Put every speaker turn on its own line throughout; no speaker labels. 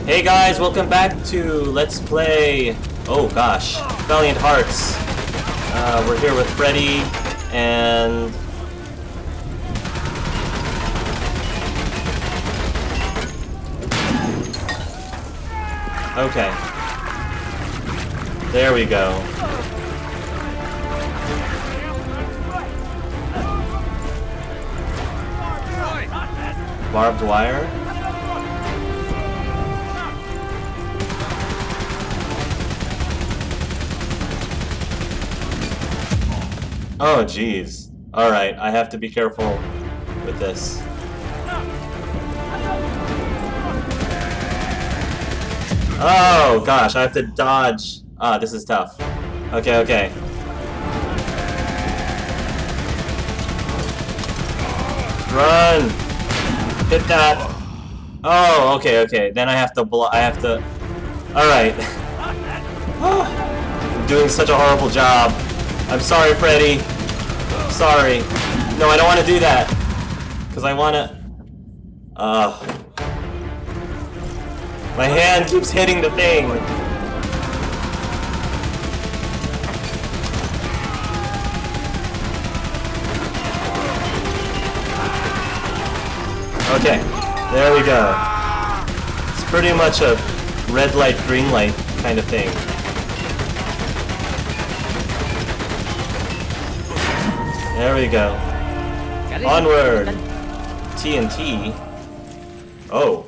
Hey guys, welcome back to Let's Play, oh gosh, Valiant Hearts. We're here with Freddie and... Okay. There we go. Barbed wire? Oh, jeez. Alright, I have to be careful with this. Oh, gosh, I have to dodge. Ah, this is tough. Okay, okay. Run! Hit that! Oh, okay, okay. Then I have to Alright. I'm doing such a horrible job. I'm sorry, Freddie. Sorry. No, I don't want to do that. Because I want to... my hand keeps hitting the thing. Okay, there we go. It's pretty much a red light, green light kind of thing. There we go. Onward! TNT. Oh.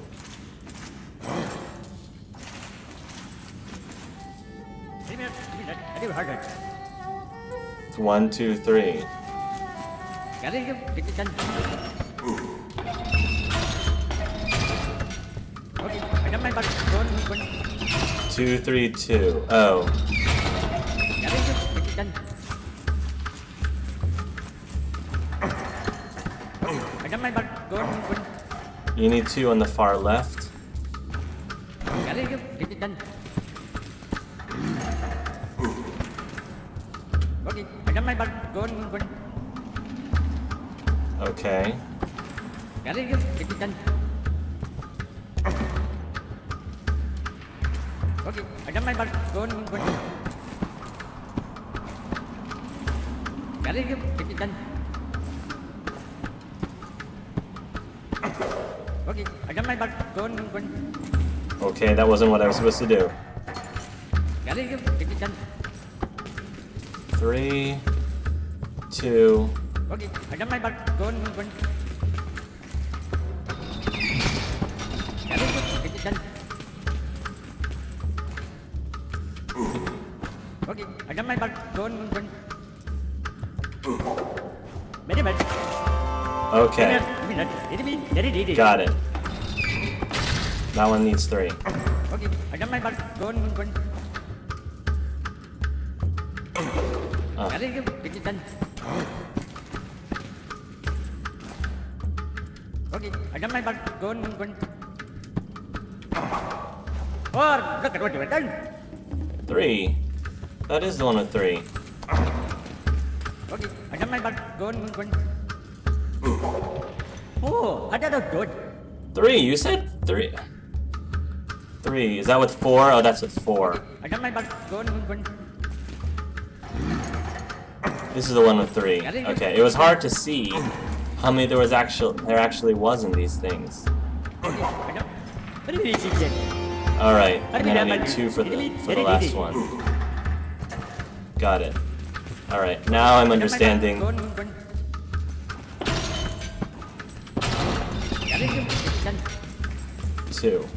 It's 1, 2, 3. 2, 3, 2. Oh. You need 2 on the far left. Okay. Okay, that wasn't what I was supposed to do. 3, 2. Okay. Got it. That one needs 3. Three. That is the one with 3.
Oh,
3. You said 3. 3. Is that with 4? Oh, that's with 4. This is the one with 3. Okay, it was hard to see how many there actually was in these things. Alright, and then I need 2 for the last one. Got it. Alright, now I'm understanding. 2.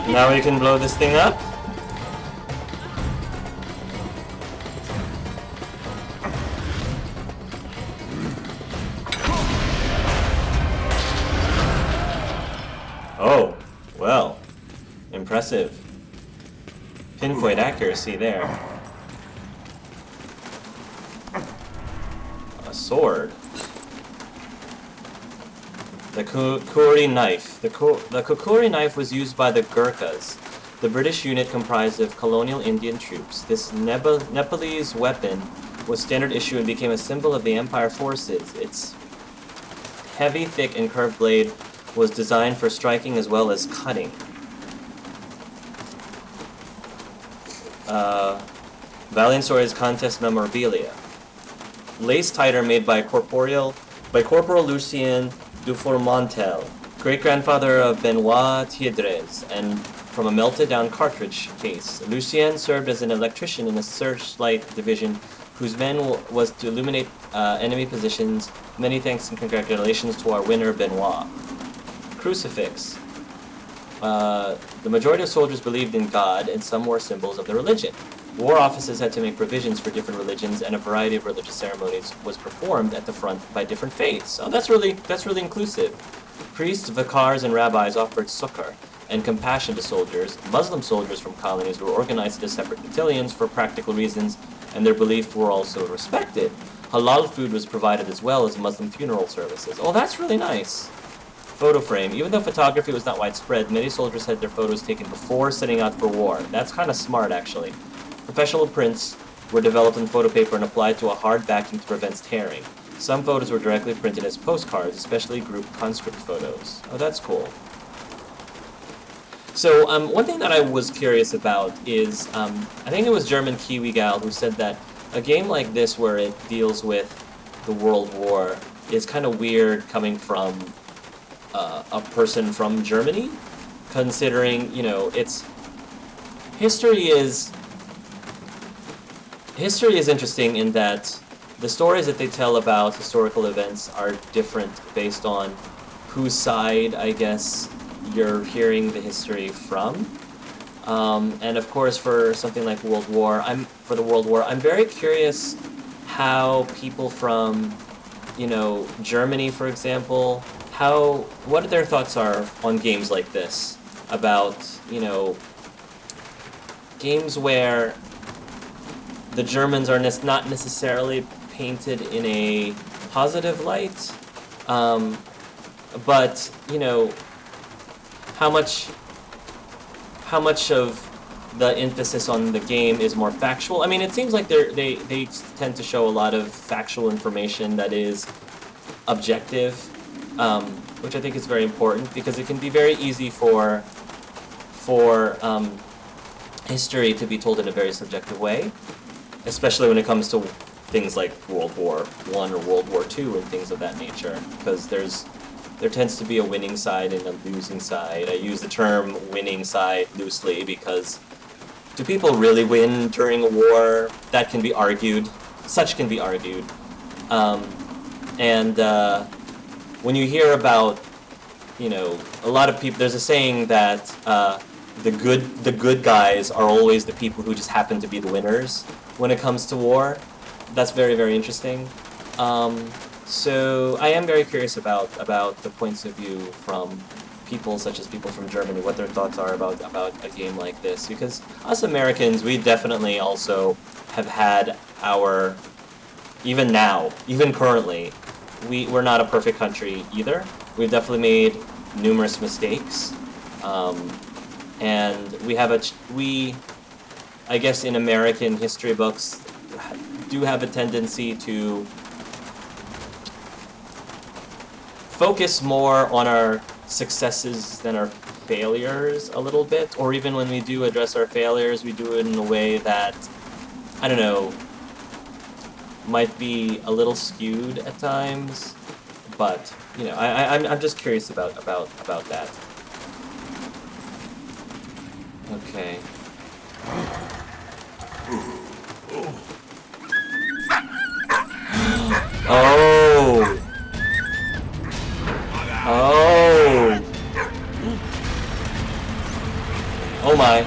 Now we can blow this thing up. Oh, well, impressive. Pinpoint accuracy there. A sword. The Kukuri knife. The Kukuri knife was used by the Gurkhas, the British unit comprised of colonial Indian troops. This Nepalese weapon was standard issue and became a symbol of the Empire forces. Its heavy, thick, and curved blade was designed for striking as well as cutting. Valiant Stories Contest Memorabilia. Lace titer made by Corporal Lucien Dufourmontel, great-grandfather of Benoit Thiedres, and from a melted-down cartridge case. Lucien served as an electrician in the searchlight division, whose men was to illuminate enemy positions. Many thanks and congratulations to our winner, Benoit. Crucifix. The majority of soldiers believed in God, and some wore symbols of the religion. War officers had to make provisions for different religions, and a variety of religious ceremonies was performed at the front by different faiths. Oh, that's really inclusive. Priests, vicars, and rabbis offered succor and compassion to soldiers. Muslim soldiers from colonies were organized into separate battalions for practical reasons, and their beliefs were also respected. Halal food was provided as well as Muslim funeral services. Oh, that's really nice. Photo frame. Even though photography was not widespread, many soldiers had their photos taken before setting out for war. That's kind of smart, actually. Professional prints were developed in photo paper and applied to a hard backing to prevent tearing. Some photos were directly printed as postcards, especially group conscript photos. Oh, that's cool. So, one thing that I was curious about is, I think it was German Kiwi Gal who said that a game like this where it deals with the World War is kind of weird coming from a person from Germany, considering, you know, history is interesting in that the stories that they tell about historical events are different based on whose side, I guess, you're hearing the history from. And of course, for something like World War, I'm very curious how people from, you know, Germany, for example, what their thoughts are on games like this, about, you know, games where the Germans are not necessarily painted in a positive light, but, you know, how much of the emphasis on the game is more factual. I mean, it seems like they tend to show a lot of factual information that is objective, which I think is very important, because it can be very easy for history to be told in a very subjective way, especially when it comes to things like World War I or World War II and things of that nature, because there tends to be a winning side and a losing side. I use the term winning side loosely because do people really win during a war? That can be argued. Such can be argued. When you hear about, you know, a lot of people, there's a saying that the good guys are always the people who just happen to be the winners when it comes to war. That's very, very interesting. So I am very curious about the points of view from people such as people from Germany, what their thoughts are about a game like this. Because us Americans, we definitely also have had our, even now, even currently, we're not a perfect country either. We've definitely made numerous mistakes. And I guess in American history books, do have a tendency to focus more on our successes than our failures a little bit, or even when we do address our failures, we do it in a way that, I don't know, might be a little skewed at times, but, you know, I'm just curious about that. Okay. Oh! Oh! Oh my.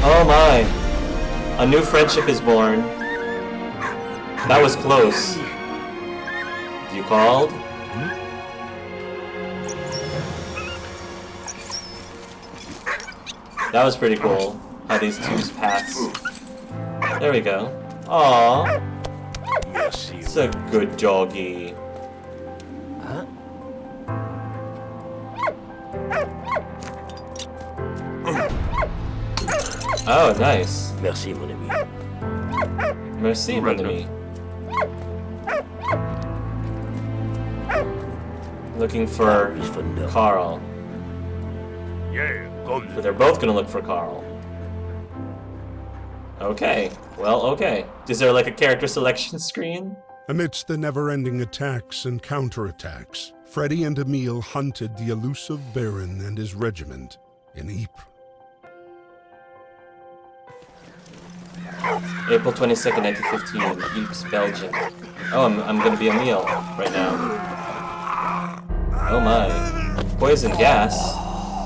Oh my. A new friendship is born. That was close. You called? That was pretty cool, how these two paths. There we go. Aww. It's a good doggy. Oh, nice.
Merci, mon ami.
Merci, mon ami. Looking for Carl.
Yeah, come.
But they're both gonna look for Carl. Okay. Well, okay. Is there like a character selection screen?
Amidst the never-ending attacks and counterattacks, Freddie and Emile hunted the elusive Baron and his regiment in Ypres.
April 22nd, 1915, Ypres, Belgium. Oh, I'm gonna be Emile right now. Oh my. Poison gas.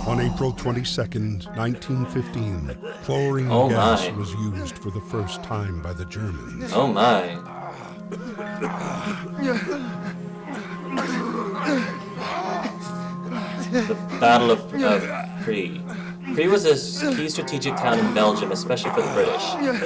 On April 22nd, 1915, chlorine gas was used for the first time by the Germans.
Oh my. The Battle of Pries. Pries was a key strategic town in Belgium, especially for the British.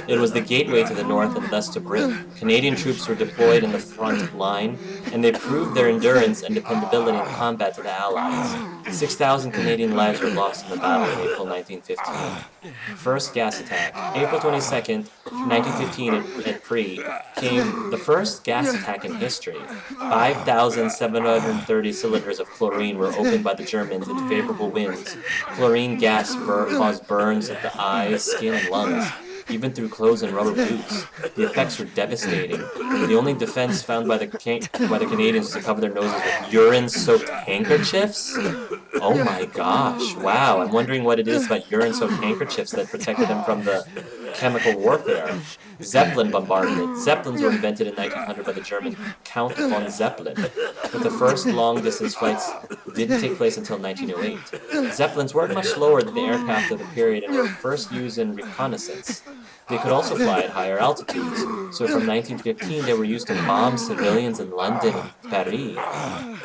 It was the gateway to the north and thus to Britain. Canadian troops were deployed in the front line, and they proved their endurance and dependability in combat to the Allies. 6,000 Canadian lives were lost in the battle in April 1915. First gas attack. April 22nd, 1915 at Pries came the first gas attack in history. 5,730 cylinders of chlorine were opened by the Germans in favorable winds. Chlorine gas caused burns of the eyes, skin, and lungs, even through clothes and rubber boots. The effects were devastating. The only defense found by the Canadians was to cover their noses with urine-soaked handkerchiefs? Oh my gosh, wow. I'm wondering what it is about urine-soaked handkerchiefs that protected them from the chemical warfare. Zeppelin bombardment. Zeppelins were invented in 1900 by the German Count von Zeppelin, but the first long-distance flights didn't take place until 1908. Zeppelins weren't much slower than the aircraft of the period and were first used in reconnaissance. They could also fly at higher altitudes, so from 1915 they were used to bomb civilians in London and Paris.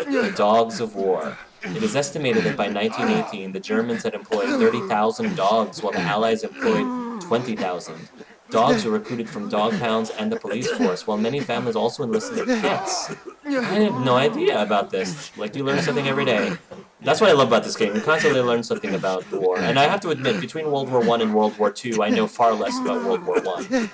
The dogs of war. It is estimated that by 1918 the Germans had employed 30,000 dogs while the Allies employed 20,000. Dogs were recruited from dog pounds and the police force, while many families also enlisted their pets. I have no idea about this. Like, you learn something every day. That's what I love about this game. You constantly learn something about the war. And I have to admit, between World War I and World War II, I know far less about World War I.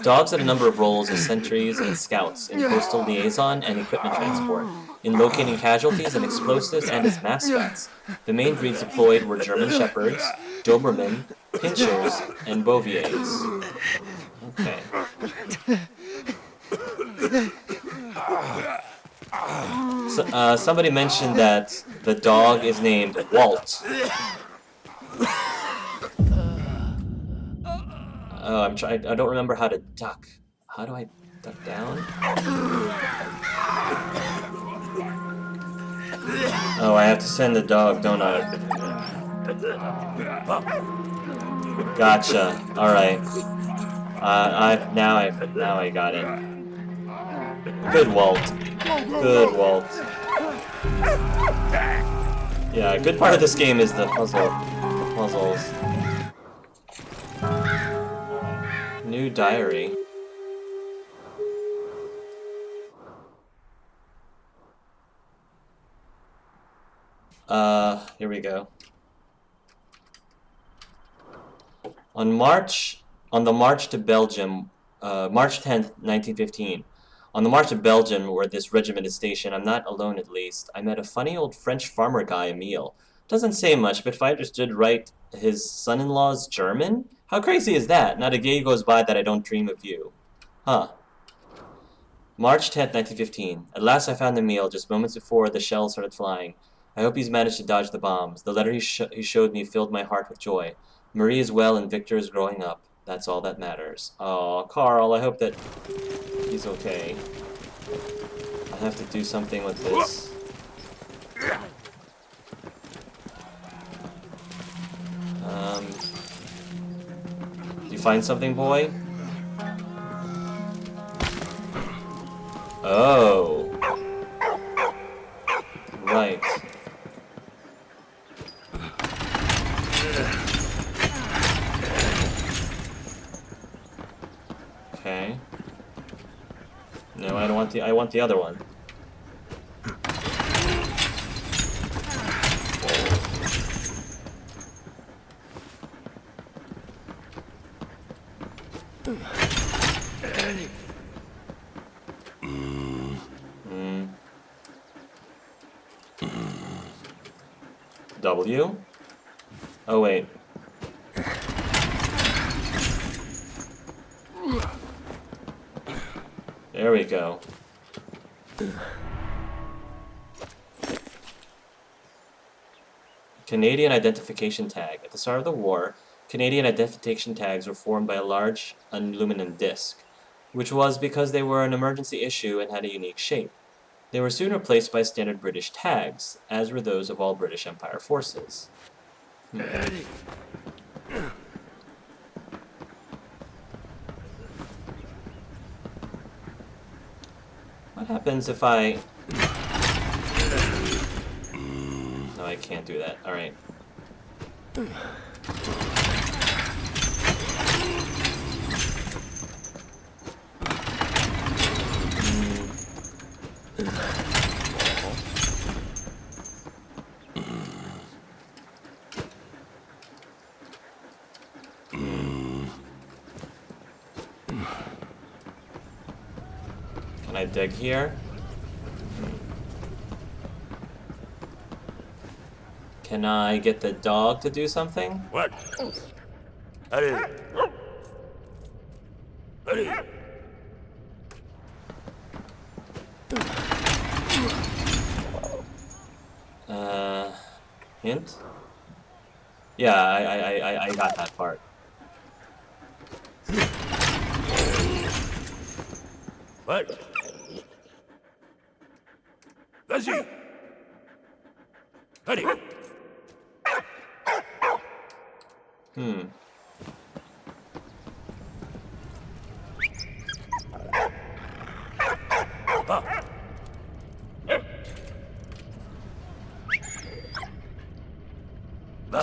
Dogs had a number of roles as sentries and scouts in postal liaison and equipment transport, in locating casualties and explosives, and as mascots. The main breeds deployed were German Shepherds, Doberman, Pinschers, and Boviers. Okay. So, somebody mentioned that the dog is named Walt. Oh, I don't remember how to duck. How do I duck down? Oh, I have to send the dog, don't I? Gotcha. All right. Now I got it. Good Walt. Good Walt. Yeah, a good part of this game is the puzzles. New diary. Here we go. On the march to Belgium, March 10th, 1915. On the march to Belgium, where this regiment is stationed, I'm not alone at least. I met a funny old French farmer guy, Emile. Doesn't say much, but if I understood right, his son-in-law's German? How crazy is that? Not a day goes by that I don't dream of you. Huh. March 10th, 1915. At last I found Emile, just moments before the shells started flying. I hope he's managed to dodge the bombs. The letter he showed me filled my heart with joy. Marie is well and Victor is growing up. That's all that matters. Aw, Carl, I hope that he's okay. I have to do something with this. Did you find something, boy? Oh. Right. Okay. No, I don't want I want the other one. W? Oh, wait. There we go. Canadian identification tag. At the start of the war, Canadian identification tags were formed by a large aluminum disc, which was because they were an emergency issue and had a unique shape. They were soon replaced by standard British tags, as were those of all British Empire forces. What happens if I... No, I can't do that. Alright. Can I dig here? Can I get the dog to do something?
What? Hurry. Hurry.
Hint? Yeah, I got that part.
What? That's it. Hurry.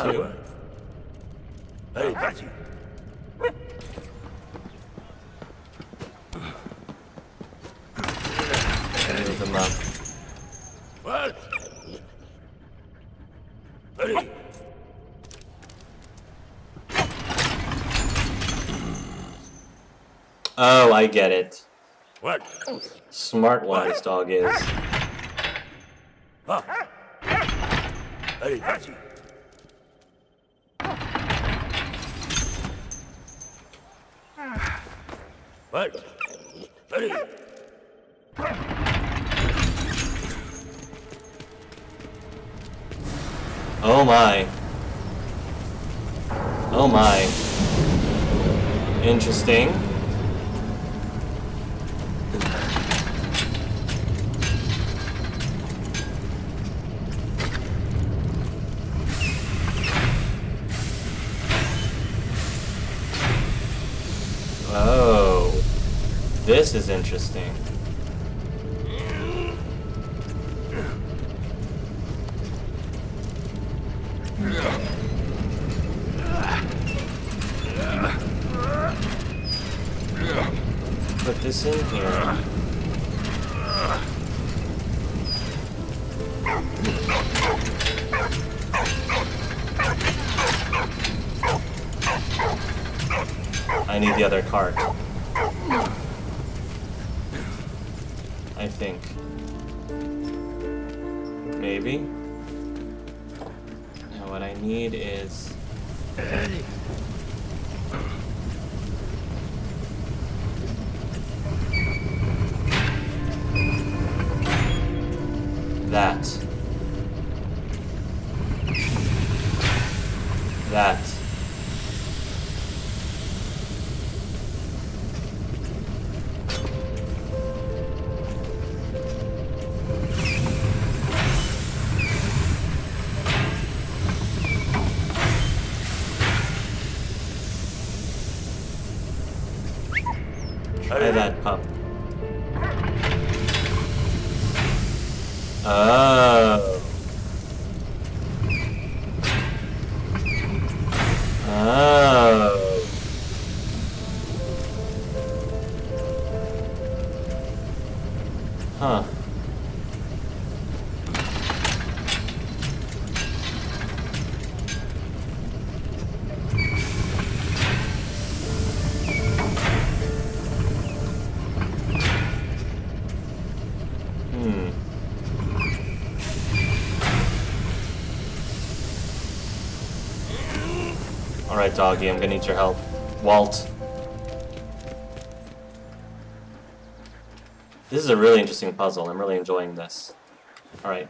Two.
Hurry, that's it.
Move them up.
What? Hurry.
Oh, I get it.
What?
Smart one this dog is.
Hurry, that's it. What? Hurry.
Oh my. Oh my. Interesting. Oh. This is interesting. Put this in here. I need the other cart. I think. Maybe. Now what I need is... that. That. Try that pup. Oh. Oh. Huh. Alright, doggy, I'm gonna need your help. Walt. This is a really interesting puzzle. I'm really enjoying this. Alright.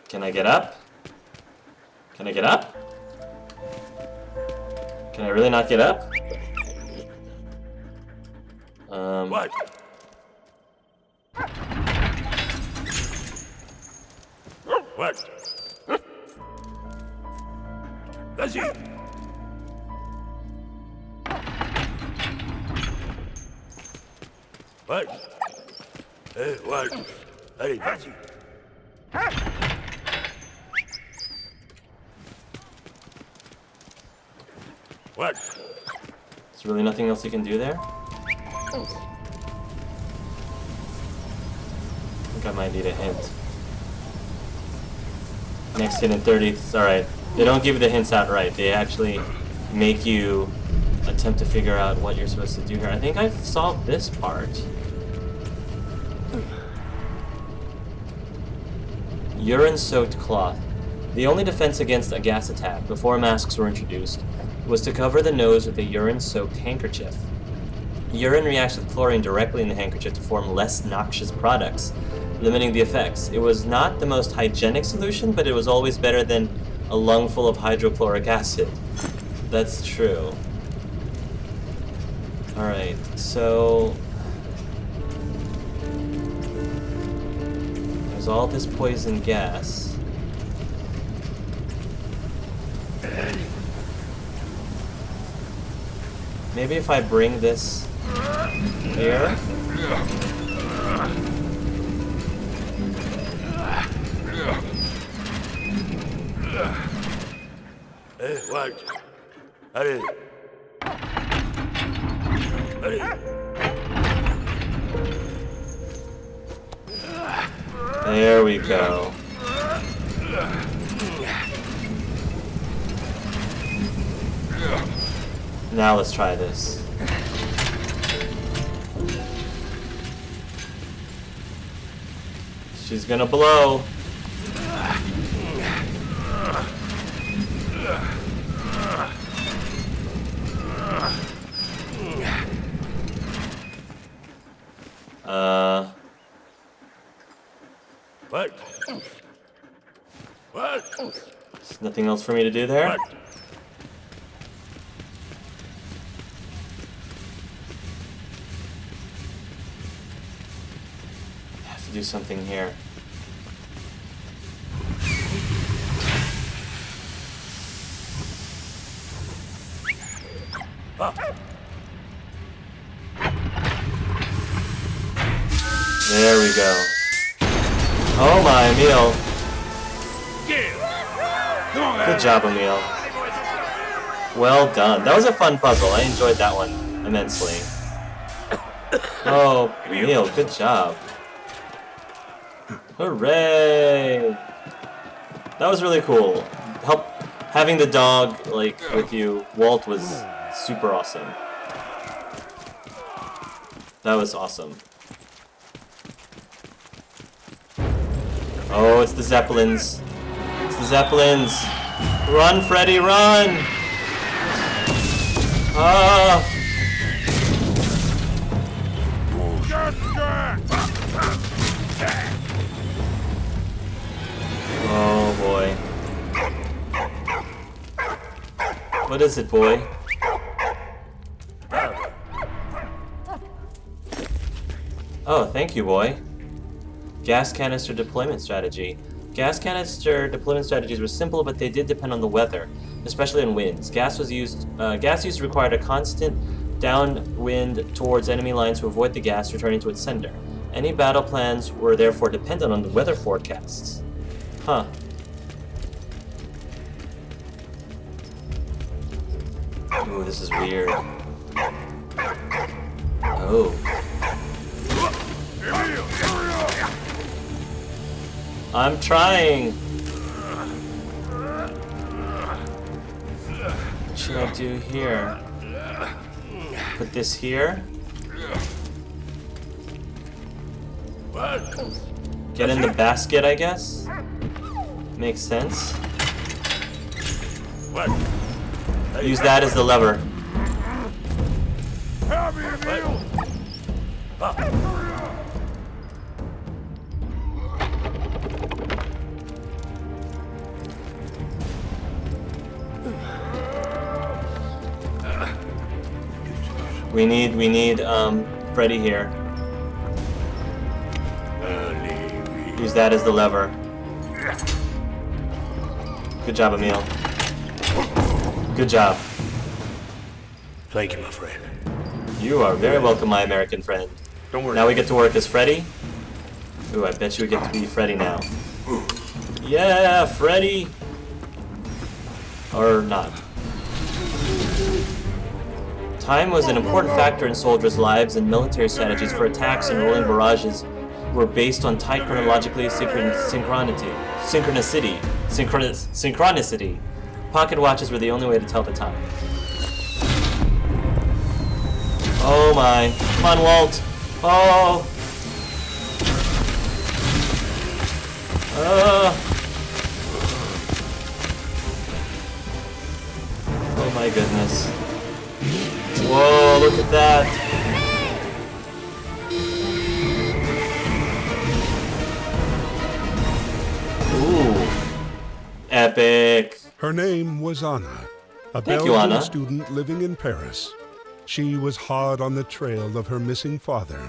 Can I get up? Can I get up? Can I really not get up?
What? What? Fuzzy! What? What? Hey, Fuzzy! What?
There's really nothing else you can do there? I think I might need a hint. Next hit in 30. Alright. They don't give you the hints outright. They actually make you attempt to figure out what you're supposed to do here. I think I've solved this part. Urine-soaked cloth. The only defense against a gas attack before masks were introduced was to cover the nose with a urine-soaked handkerchief. Urine reacts with chlorine directly in the handkerchief to form less noxious products, limiting the effects. It was not the most hygienic solution, but it was always better than a lung full of hydrochloric acid. That's true. Alright, so... there's all this poison gas. Maybe if I bring this here?
What? Hurry! Hurry!
There we go. Now let's try this. She's gonna blow.
What? What?
There's nothing else for me to do there?
What?
I have to do something here. There we go. Oh my, Emile. Good job, Emile. Well done. That was a fun puzzle. I enjoyed that one immensely. Oh, Emile, good job. Hooray! That was really cool. Having the dog, like, with you, Walt, was super awesome. That was awesome. Oh, it's the Zeppelins. It's the Zeppelins. Run, Freddie, run! Ah! Oh, boy. What is it, boy? Oh, thank you, boy. Gas canister deployment strategy. Gas canister deployment strategies were simple, but they did depend on the weather, especially on winds. Gas use required a constant downwind towards enemy lines to avoid the gas returning to its sender. Any battle plans were therefore dependent on the weather forecasts. Huh. Ooh, this is weird. Oh. I'm trying! What should I do here? Put this here? Get in the basket, I guess? Makes sense. Use that as the lever.
Have me, Emile!
We need Freddie here. Use that as the lever. Good job, Emile. Good job.
Thank you, my friend.
You are very welcome, my American friend.
Don't worry.
Now we get to work as Freddie. Ooh, I bet you we get to be Freddie now. Yeah, Freddie! Or not. Time was an important factor in soldiers' lives, and military strategies for attacks and rolling barrages were based on tight synchronicity. Pocket watches were the only way to tell the time. Oh my. Come on, Walt. Oh. Oh my goodness. Whoa, look at that. Ooh. Epic.
Her name was Anna, a
Thank you,
Belgian
Anna.
student living in Paris. She was hard on the trail of her missing father.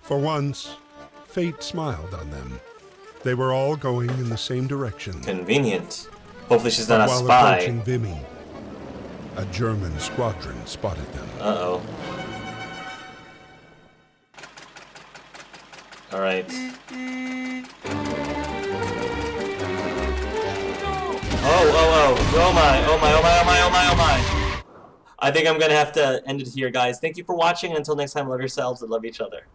For once, fate smiled on them. They were all going in the same direction.
Convenient. Hopefully she's not a
While
spy.
approaching Vimy, a German squadron spotted them.
Uh-oh. Alright. Oh my. I think I'm gonna have to end it here, guys. Thank you for watching, and until next time, love yourselves and love each other.